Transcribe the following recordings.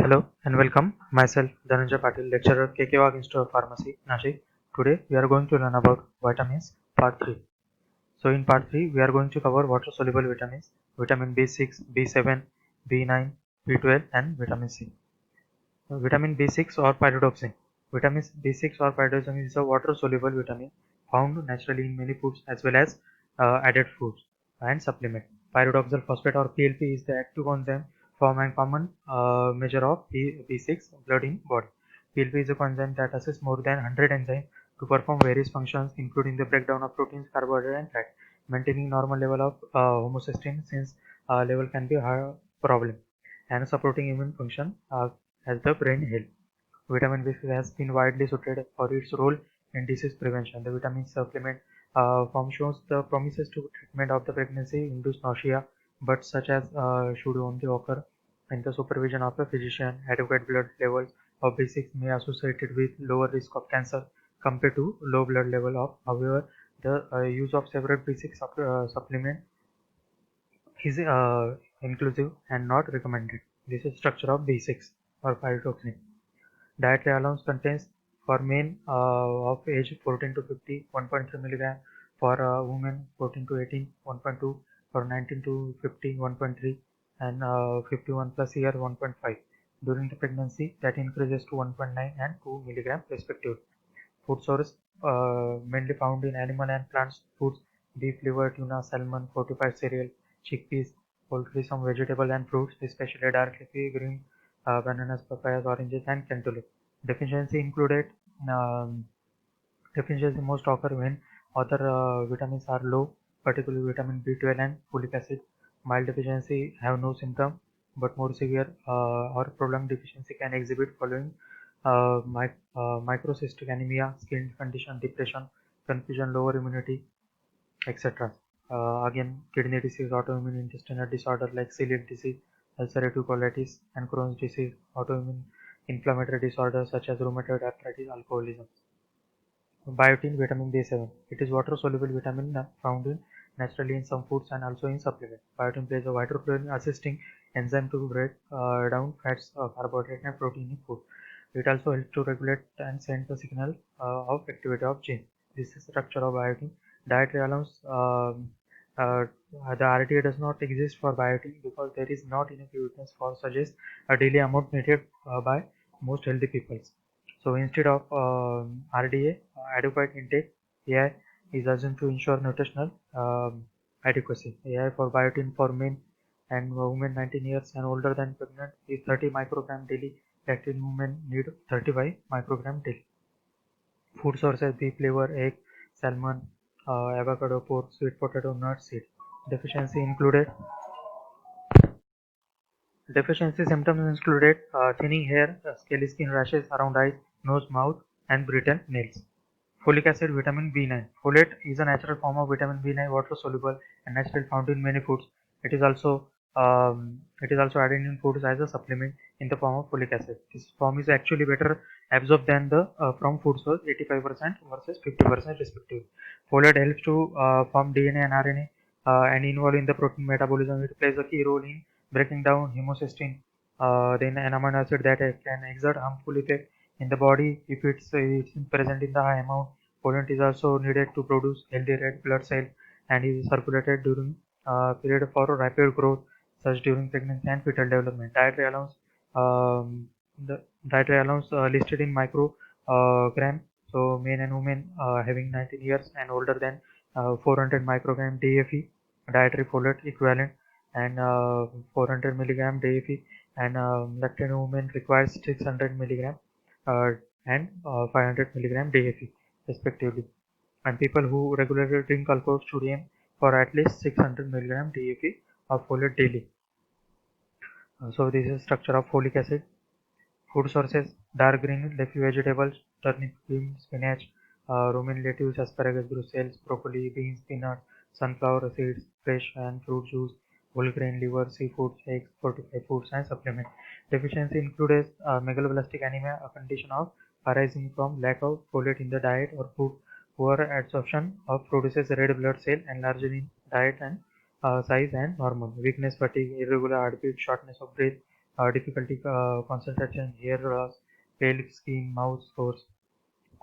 Hello and welcome. Myself Dhananjay Patil, lecturer KK Institute of Pharmacy, Nashik. Today we are going to learn about vitamins part 3. So in part 3 we are going to cover water soluble vitamins, vitamin B6, B7, B9, B12 and vitamin C. Vitamin B6 or pyridoxine. Vitamin B6 or pyridoxine is a water soluble vitamin found naturally in many foods as well as added foods and supplement. Pyridoxal phosphate or PLP is the active enzyme form and common measure of B6 blood in body. PLP is a coenzyme that assists more than 100 enzymes to perform various functions including the breakdown of proteins, carbohydrates and fat, maintaining normal level of homocysteine since level can be a problem, and supporting immune function as the brain health. Vitamin B6 has been widely cited for its role in disease prevention. The vitamin supplement form shows the promises to treatment of the pregnancy-induced nausea, but such as should only occur in the supervision of a physician. Adequate blood levels of B6 may associated with lower risk of cancer compared to low blood level of. However, the use of several B6 supplement is inclusive and not recommended. This is structure of B6 or pyridoxine. Dietary allowance contains for men of age 14 to 50 1.3 milligram, for women 14 to 18 1.2, for 19 to 50 1.3, and 51 plus year 1.5. During the pregnancy that increases to 1.9 and 2 milligram respectively. Food source mainly found in animal and plant foods: beef liver, tuna, salmon, fortified cereal, chickpeas, poultry, some vegetable and fruits, especially dark leafy green, bananas, papayas, oranges, and cantaloupe. Deficiency included um, deficiency most occur when other vitamins are low, particularly vitamin B12 and folic acid. Mild deficiency have no symptom, but more severe or prolonged deficiency can exhibit following microcystic anemia, skin condition, depression, confusion, lower immunity, etc. Again, kidney disease, autoimmune intestinal disorder like celiac disease, ulcerative colitis, and Crohn's disease, autoimmune inflammatory disorders such as rheumatoid arthritis, alcoholism. Biotin, vitamin B7. It is water-soluble vitamin found in naturally in some foods and also in supplements. Biotin plays a vital role in assisting enzyme to break down fats, carbohydrate, and protein in food. It also helps to regulate and send the signal of activity of gene. This is structure of biotin. Dietary allowance. The RDA does not exist for biotin because there is not enough evidence for suggest a daily amount needed by most healthy people. So instead of RDA, adequate intake, AI is assumed to ensure nutritional adequacy. AI for biotin for men and women 19 years and older than pregnant is 30 microgram daily. Lactating women need 35 microgram daily. Food sources: beef liver, egg, salmon, avocado, pork, sweet potato, nuts, seed. Deficiency included Deficiency symptoms included thinning hair, scaly skin rashes around eyes, nose, mouth, and brittle nails. Folic acid, vitamin B9. Folate is a natural form of vitamin B9, water soluble and naturally found in many foods. It is also added in foods as a supplement in the form of folic acid. This form is actually better absorbed than the from food source, 85% versus 50% respectively. Folate helps to form DNA and RNA and involved in the protein metabolism. It plays a key role in breaking down homocysteine, then an amino acid that can exert harmful effect in the body if it's present in the high amount. Folate is also needed to produce healthy red blood cell and is circulated during period for rapid growth, such during pregnancy and fetal development. Um, the dietary allowance listed in microgram. So men and women having 19 years and older than 400 microgram DFE dietary folate equivalent, and 400 milligram DFE, and lactating women requires 600 milligram uh, and 500 milligram DFE respectively. And people who regularly drink alcohol should aim for at least 600 milligram DFE of folate daily. So this is structure of folic acid. Food sources: dark green leafy vegetables, turnip, beans, spinach, romaine lettuce, asparagus, Brussels, broccoli, beans, peanuts, sunflower seeds, fresh and fruit juice, whole grain, liver, seafood, eggs, fortified foods, and supplements. Deficiency includes megaloblastic anemia, a condition of arising from lack of folate in the diet or food. Poor absorption of produces red blood cell, enlarged in diet and size and normal. Weakness, fatigue, irregular heartbeat, shortness of breath, difficulty concentration, hair loss, pale skin, mouth sores.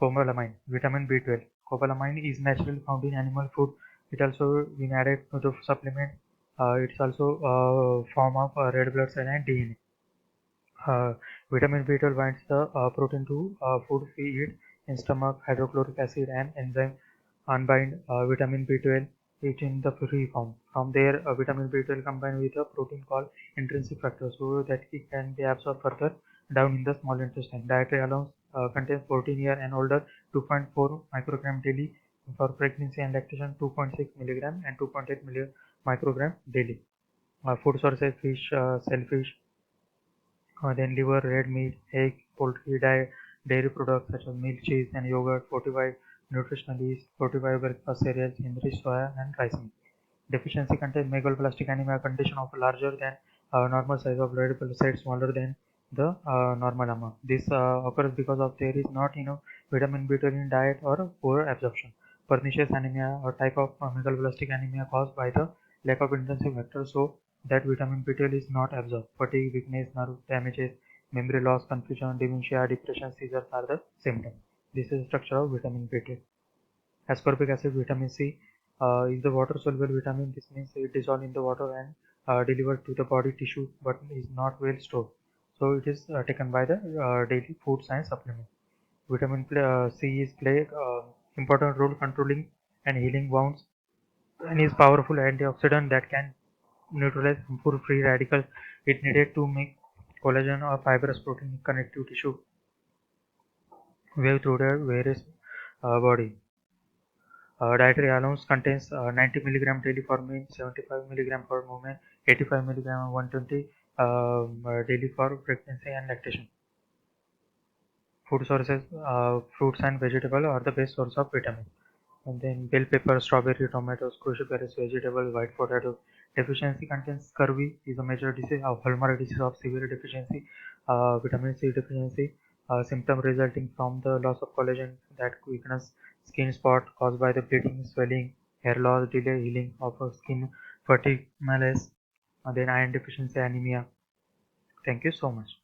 Cobalamin, vitamin B12. Cobalamin is naturally found in animal food. It also been added to the supplement. It's also form of red blood cell and DNA. Vitamin B12 binds the protein to food we eat in stomach. Hydrochloric acid and enzyme unbind vitamin B12 it in the free form. From there, vitamin B12 combined with a protein called intrinsic factor so that it can be absorbed further down in the small intestine. Dietary allowance contains 14-year and older 2.4 microgram daily. For pregnancy and lactation 2.6 milligram and 2.8 microgram daily. Food sources fish, shellfish, then liver, red meat, egg, poultry, dairy products such as milk, cheese, and yogurt, fortified nutritionally, fortified breakfast cereals, enriched soya, and rice meat. Deficiency contains megaloblastic anemia, a condition of larger than normal size of red blood cells smaller than the normal amount. This occurs because of there is not enough vitamin B12 in diet or poor absorption. Pernicious anemia, a type of megaloblastic anemia caused by the lack of intrinsic factor, so that vitamin B12 is not absorbed. Fatigue, weakness, nerve damages, memory loss, confusion, dementia, depression, seizures are the symptoms. This is the structure of vitamin B12. Ascorbic acid, vitamin C, is the water soluble vitamin. This means it dissolves in the water and delivered to the body tissue but is not well stored. So it is taken by the daily food science supplement. Vitamin C is play important role controlling and healing wounds and is powerful antioxidant that can neutralize harmful free radicals. It needed to make collagen or fibrous protein in connective tissue wave through the various body. Dietary allowance contains 90 milligram daily for men, 75 milligram for women, 85 milligram and 120 daily for pregnancy and lactation. Food sources, fruits and vegetables are the best source of vitamin. And then bell pepper, strawberry, tomatoes, cruciferous vegetable, white potato. Deficiency contains scurvy is a major disease, a hallmark disease of severe deficiency. Vitamin C deficiency, symptom resulting from the loss of collagen, that weakness, skin spot caused by the bleeding, swelling, hair loss, delay healing of skin, fatigue, malaise, and then iron deficiency, anemia. Thank you so much.